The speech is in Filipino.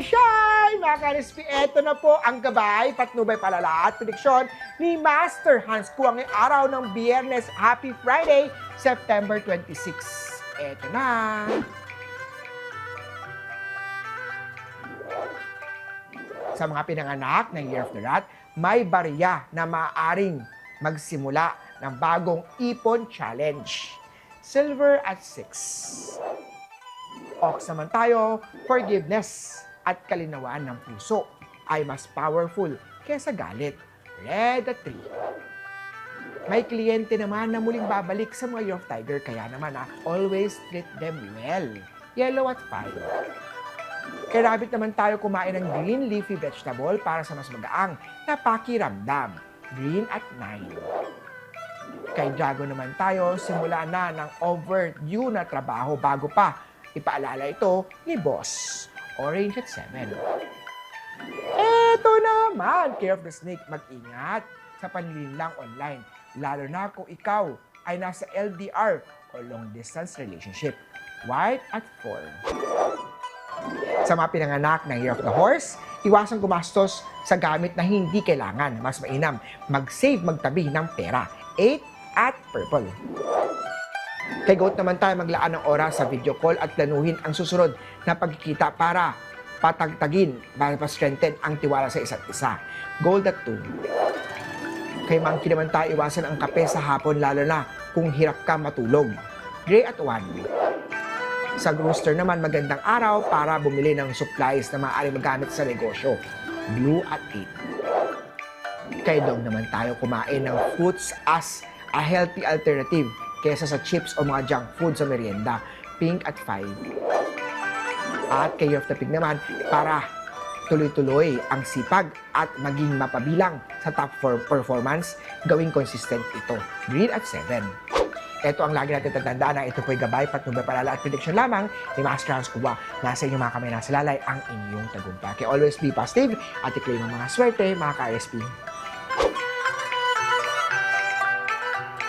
Shine! Mga ka-RSP, eto na po ang gabay, patnubay, palala at prediksyon ni Master Hans Kua ngayong araw ng Biyernes. Happy Friday, September 26. Eto na! Sa mga pinanganak ng Year of the Rat, may barya na maaaring magsimula ng bagong Ipon Challenge. Silver at 6. Ox naman tayo, forgiveness at kalinawan ng puso ay mas powerful kesa galit. Red at 3. May kliyente naman na muling babalik sa mga Year of Tiger, kaya naman always treat them well. Yellow at 5. Kay rabbit naman tayo kumain ng green leafy vegetable para sa mas magaang na pakiramdam. Green at 9. Kay dragon naman tayo, simula na ng overdue na trabaho bago pa ipaalala ito ni Boss. Orange at 7. Eto naman, Care of the Snake, mag-ingat sa panlilinlang online. Lalo na kung ikaw ay nasa LDR o long distance relationship. White at 4. Sa mga pinanganak ng Year of the Horse, iwasang gumastos sa gamit na hindi kailangan. Mas mainam, mag-save, magtabi ng pera. 8 at purple. Kay Goat naman tayo, maglaan ng oras sa video call at planuhin ang susunod na pagkikita para patagtagin, para pa-strengthen ang tiwala sa isa't isa. Gold at 2. Kay Monkey naman tayo, iwasan ang kape sa hapon, lalo na kung hirap ka matulog. Gray at 1. Sa Rooster naman, magandang araw para bumili ng supplies na maaaring magamit sa negosyo. Blue at 8. Kay Dog naman tayo, kumain ng fruits as a healthy alternative kesa sa chips o mga junk food sa merienda. Pink at 5. At kay Year of the Pig naman, para tuloy-tuloy ang sipag at maging mapabilang sa top 4 performance, gawing consistent ito. Green at 7. Ito ang lagi natin tatandaan na ito po'y gabay, patnubay, palala at prediction lamang ni Master Hans Kua. Nasa inyong mga kamay, nasa lalay ang inyong tagumpay. Kaya always be positive at i-claim ang mga swerte, mga ka-RSP.